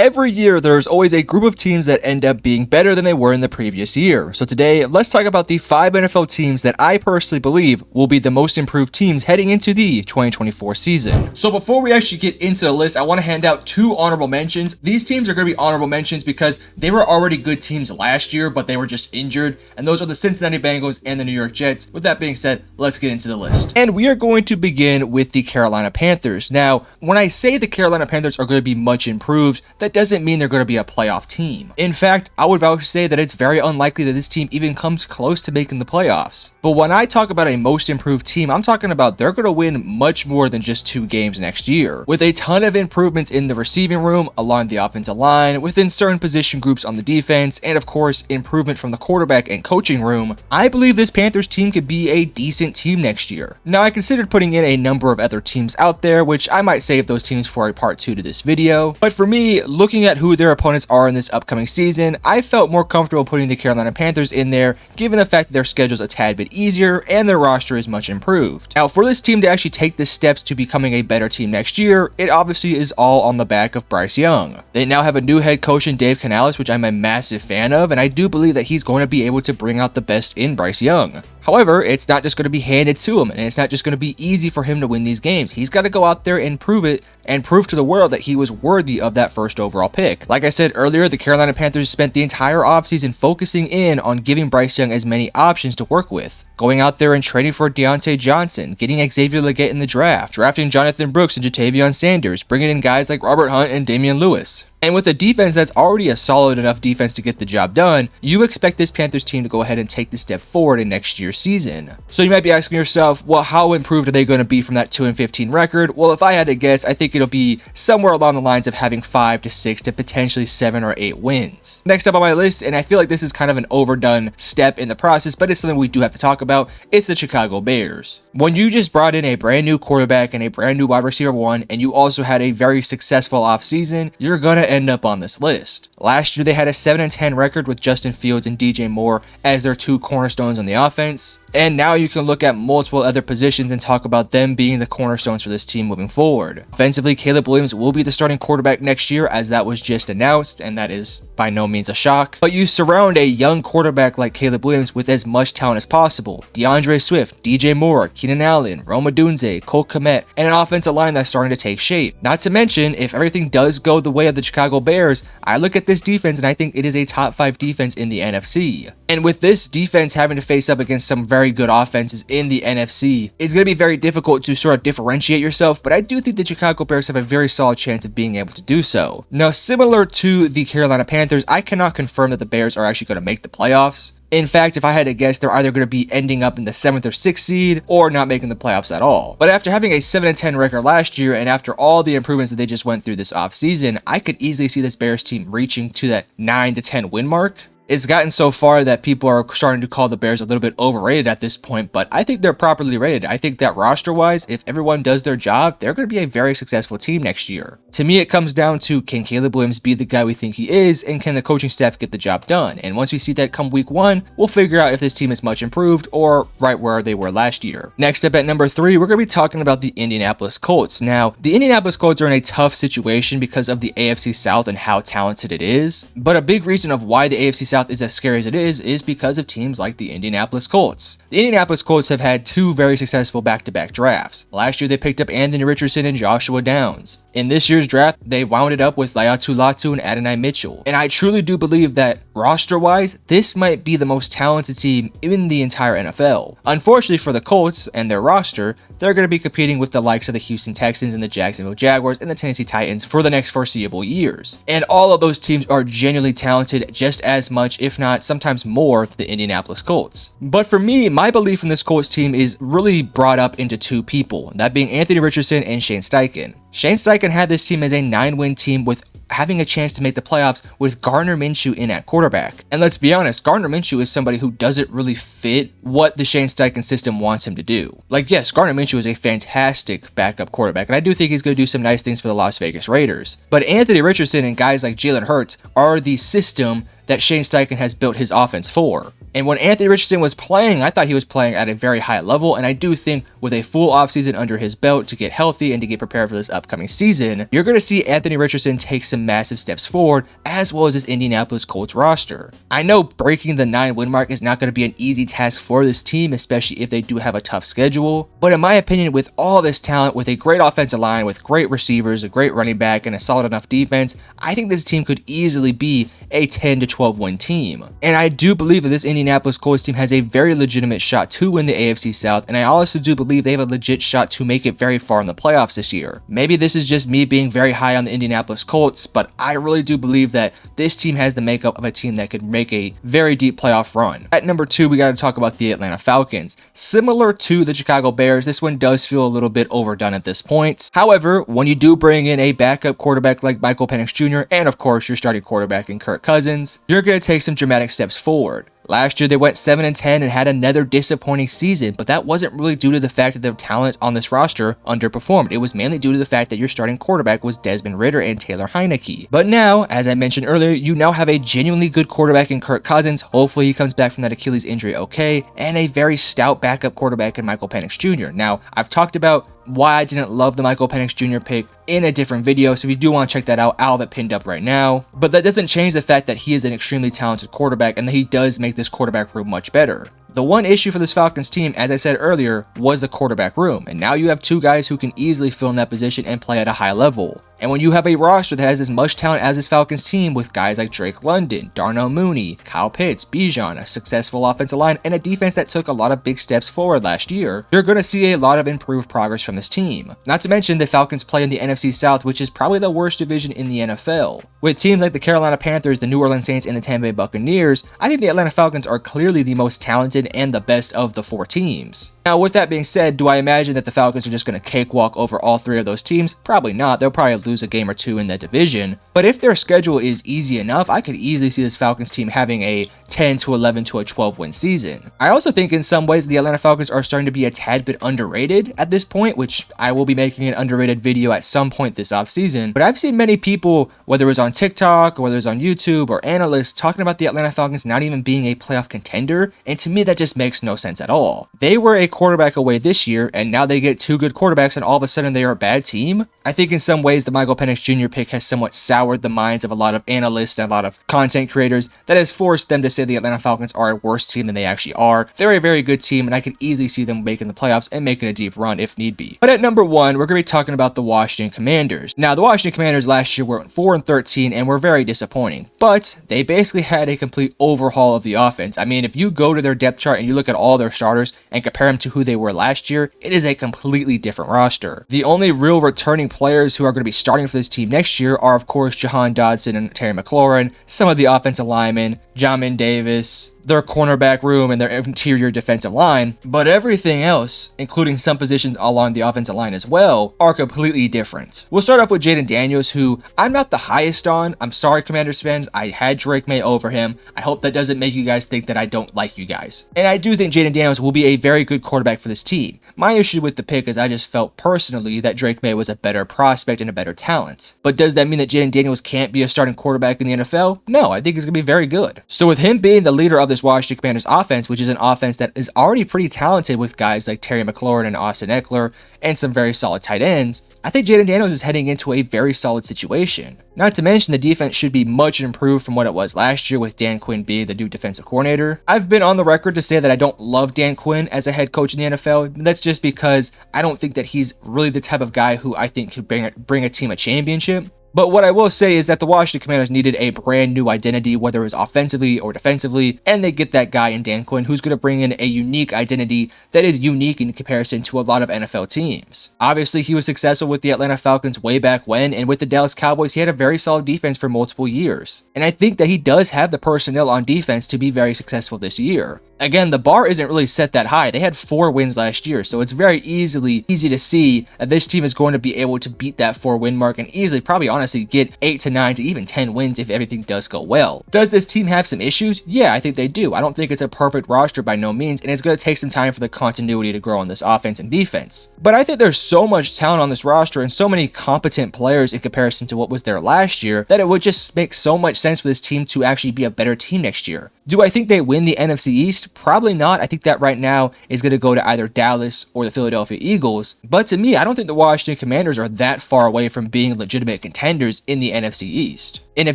Every year, there's always a group of teams that end up being better than they were in the previous year. So today, let's talk about the 5 NFL teams that I personally believe will be the most improved teams heading into the 2024 season. So before we actually get into the list, I want to hand out 2 honorable mentions. These teams are going to be honorable mentions because they were already good teams last year, but they were just injured. And those are the Cincinnati Bengals and the New York Jets. With that being said, let's get into the list. And we are going to begin with the Carolina Panthers. Now, when I say the Carolina Panthers are going to be much improved, that doesn't mean they're going to be a playoff team. In fact, I would vouch to say that it's very unlikely that this team even comes close to making the playoffs. But when I talk about a most improved team, I'm talking about they're going to win much more than just 2 games next year, with a ton of improvements in the receiving room, along the offensive line, within certain position groups on the defense, and of course, improvement from the quarterback and coaching room. I believe this Panthers team could be a decent team next year. Now, I considered putting in a number of other teams out there, which I might save those teams for a part 2 to this video. But for me, looking at who their opponents are in this upcoming season, I felt more comfortable putting the Carolina Panthers in there, given the fact that their schedule is a tad bit easier and their roster is much improved. Now, for this team to actually take the steps to becoming a better team next year, it obviously is all on the back of Bryce Young. They now have a new head coach in Dave Canales, which I'm a massive fan of, and I do believe that he's going to be able to bring out the best in Bryce Young. However, it's not just going to be handed to him, and it's not just going to be easy for him to win these games. He's got to go out there and prove it, and prove to the world that he was worthy of that first overall pick. Like I said earlier, the Carolina Panthers spent the entire offseason focusing in on giving Bryce Young as many options to work with. Going out there and trading for Deontay Johnson, getting Xavier Legette in the draft, drafting Jonathan Brooks and Jatavion Sanders, bringing in guys like Robert Hunt and Damian Lewis. And with a defense that's already a solid enough defense to get the job done, you expect this Panthers team to go ahead and take the step forward in next year's season. So you might be asking yourself, well, how improved are they going to be from that 2-15 record? Well, if I had to guess, I think it'll be somewhere along the lines of having 5 to 6 to potentially 7 or 8 wins. Next up on my list, and I feel like this is kind of an overdone step in the process, but it's something we do have to talk about, it's the Chicago Bears. When you just brought in a brand new quarterback and a brand new wide receiver 1, and you also had a very successful offseason, you're going to end up on this list. Last year, they had a 7-10 record with Justin Fields and DJ Moore as their 2 cornerstones on the offense. And now you can look at multiple other positions and talk about them being the cornerstones for this team moving forward. Offensively, Caleb Williams will be the starting quarterback next year, as that was just announced, and that is by no means a shock. But you surround a young quarterback like Caleb Williams with as much talent as possible. DeAndre Swift, DJ Moore, Keenan Allen, Rome Odunze, Cole Kmet, and an offensive line that's starting to take shape. Not to mention, if everything does go the way of the Chicago Bears, I look at this defense and I think it is a top 5 defense in the NFC. And with this defense having to face up against some very good offenses in the NFC, it's going to be very difficult to sort of differentiate yourself, but I do think the Chicago Bears have a very solid chance of being able to do so. Now, similar to the Carolina Panthers, I cannot confirm that the Bears are actually going to make the playoffs. In fact, if I had to guess, they're either going to be ending up in the 7th or 6th seed or not making the playoffs at all. But after having a 7-10 record last year, and after all the improvements that they just went through this offseason, I could easily see this Bears team reaching to that 9 to 10 win mark. It's gotten so far that people are starting to call the Bears a little bit overrated at this point, but I think they're properly rated. I think that roster-wise, if everyone does their job, they're going to be a very successful team next year. To me, it comes down to, can Caleb Williams be the guy we think he is, and can the coaching staff get the job done? And once we see that come week 1, we'll figure out if this team is much improved or right where they were last year. Next up at number 3, we're going to be talking about the Indianapolis Colts. Now, the Indianapolis Colts are in a tough situation because of the AFC South and how talented it is, but a big reason of why the AFC South is as scary as it is because of teams like the Indianapolis Colts. The Indianapolis Colts have had 2 very successful back-to-back drafts. Last year, they picked up Anthony Richardson and Joshua Downs. In this year's draft, they wound it up with Laiatu Latu and Adonai Mitchell. And I truly do believe that roster-wise, this might be the most talented team in the entire NFL. Unfortunately for the Colts and their roster, they're going to be competing with the likes of the Houston Texans and the Jacksonville Jaguars and the Tennessee Titans for the next foreseeable years. And all of those teams are genuinely talented just as much, if not sometimes more, than the Indianapolis Colts. But for me, my belief in this Colts team is really brought up into 2 people, that being Anthony Richardson and Shane Steichen. Shane Steichen had this team as a 9-win team with having a chance to make the playoffs with Gardner Minshew in at quarterback. And let's be honest, Gardner Minshew is somebody who doesn't really fit what the Shane Steichen system wants him to do. Like, yes, Gardner Minshew is a fantastic backup quarterback, and I do think he's going to do some nice things for the Las Vegas Raiders. But Anthony Richardson and guys like Jalen Hurts are the system that Shane Steichen has built his offense for. And when Anthony Richardson was playing, I thought he was playing at a very high level, and I do think with a full offseason under his belt to get healthy and to get prepared for this upcoming season, you're going to see Anthony Richardson take some massive steps forward, as well as this Indianapolis Colts roster. I know breaking the 9-win mark is not going to be an easy task for this team, especially if they do have a tough schedule, but in my opinion, with all this talent, with a great offensive line, with great receivers, a great running back, and a solid enough defense, I think this team could easily be a 10 to 12 win team. And I do believe that this Indianapolis Colts team has a very legitimate shot to win the AFC South, and I also do believe they have a legit shot to make it very far in the playoffs this year. Maybe this is just me being very high on the Indianapolis Colts, but I really do believe that this team has the makeup of a team that could make a very deep playoff run. At number 2, we got to talk about the Atlanta Falcons. Similar to the Chicago Bears, this one does feel a little bit overdone at this point. However, when you do bring in a backup quarterback like Michael Penix Jr., and of course your starting quarterback in Kirk Cousins, you're going to take some dramatic steps forward. Last year, they went 7-10 and had another disappointing season, but that wasn't really due to the fact that the talent on this roster underperformed. It was mainly due to the fact that your starting quarterback was Desmond Ridder and Taylor Heineke. But now, as I mentioned earlier, you now have a genuinely good quarterback in Kirk Cousins. Hopefully, he comes back from that Achilles injury okay, and a very stout backup quarterback in Michael Penix Jr. Now, I've talked about why I didn't love the Michael Penix Jr. pick in a different video, so if you do want to check that out, I'll have it pinned up right now. But that doesn't change the fact that he is an extremely talented quarterback and that he does make this quarterback room much better. The one issue for this Falcons team, as I said earlier, was the quarterback room, and now you have two guys who can easily fill in that position and play at a high level. And when you have a roster that has as much talent as this Falcons team with guys like Drake London, Darnell Mooney, Kyle Pitts, Bijan, a successful offensive line, and a defense that took a lot of big steps forward last year, you're going to see a lot of improved progress from this team. Not to mention the Falcons play in the NFC South, which is probably the worst division in the NFL. With teams like the Carolina Panthers, the New Orleans Saints, and the Tampa Bay Buccaneers, I think the Atlanta Falcons are clearly the most talented and the best of the 4 teams. Now, with that being said, do I imagine that the Falcons are just going to cakewalk over all 3 of those teams? Probably not. They'll probably lose a game or 2 in that division. But if their schedule is easy enough, I could easily see this Falcons team having a 10 to 11 to a 12 win season. I also think in some ways the Atlanta Falcons are starting to be a tad bit underrated at this point, which I will be making an underrated video at some point this offseason. But I've seen many people, whether it was on TikTok or whether it's on YouTube or analysts, talking about the Atlanta Falcons not even being a playoff contender. And to me, that just makes no sense at all. They were a quarterback away this year, and now they get 2 good quarterbacks and all of a sudden they are a bad team. I think in some ways the Michael Penix Jr. pick has somewhat soured the minds of a lot of analysts and a lot of content creators that has forced them to say the Atlanta Falcons are a worse team than they actually are. They're a very good team, and I can easily see them making the playoffs and making a deep run if need be. But at number 1, we're going to be talking about the Washington Commanders. Now, the Washington Commanders last year were 4-13 and were very disappointing, but they basically had a complete overhaul of the offense. I mean, if you go to their depth chart and you look at all their starters and compare them to who they were last year, it is a completely different roster. The only real returning players who are going to be starting for this team next year are, of course, Jahan Dodson and Terry McLaurin, some of the offensive linemen, Jamin Davis, their cornerback room, and their interior defensive line, but everything else, including some positions along the offensive line as well, are completely different. We'll start off with Jayden Daniels, who I'm not the highest on. I'm sorry, Commanders fans. I had Drake May over him. I hope that doesn't make you guys think that I don't like you guys. And I do think Jayden Daniels will be a very good quarterback for this team. My issue with the pick is I just felt personally that Drake May was a better prospect and a better talent. But does that mean that Jayden Daniels can't be a starting quarterback in the NFL? No, I think he's going to be very good. So with him being the leader of this Washington Commanders offense, which is an offense that is already pretty talented with guys like Terry McLaurin and Austin Eckler and some very solid tight ends, I think Jayden Daniels is heading into a very solid situation. Not to mention the defense should be much improved from what it was last year with Dan Quinn being the new defensive coordinator. I've been on the record to say that I don't love Dan Quinn as a head coach in the NFL. That's just because I don't think that he's really the type of guy who I think could bring a team a championship. But what I will say is that the Washington Commanders needed a brand new identity, whether it was offensively or defensively, and they get that guy in Dan Quinn who's going to bring in a unique identity that is unique in comparison to a lot of NFL teams. Obviously, he was successful with the Atlanta Falcons way back when, and with the Dallas Cowboys, he had a very solid defense for multiple years. And I think that he does have the personnel on defense to be very successful this year. Again, the bar isn't really set that high. They had 4 wins last year, so it's very easy to see that this team is going to be able to beat that 4-win mark and easily, probably honestly, get 8 to 9 to even 10 wins if everything does go well. Does this team have some issues? Yeah, I think they do. I don't think it's a perfect roster by no means, and it's going to take some time for the continuity to grow on this offense and defense. But I think there's so much talent on this roster and so many competent players in comparison to what was there last year that it would just make so much sense for this team to actually be a better team next year. Do I think they win the NFC East? Probably not. I think that right now is going to go to either Dallas or the Philadelphia Eagles. But to me, I don't think the Washington Commanders are that far away from being legitimate contenders in the NFC East. And if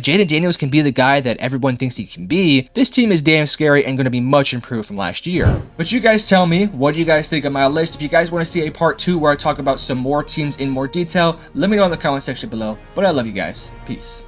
Jayden Daniels can be the guy that everyone thinks he can be, this team is damn scary and going to be much improved from last year. But you guys tell me, what do you guys think of my list? If you guys want to see a part 2 where I talk about some more teams in more detail, let me know in the comment section below. But I love you guys. Peace.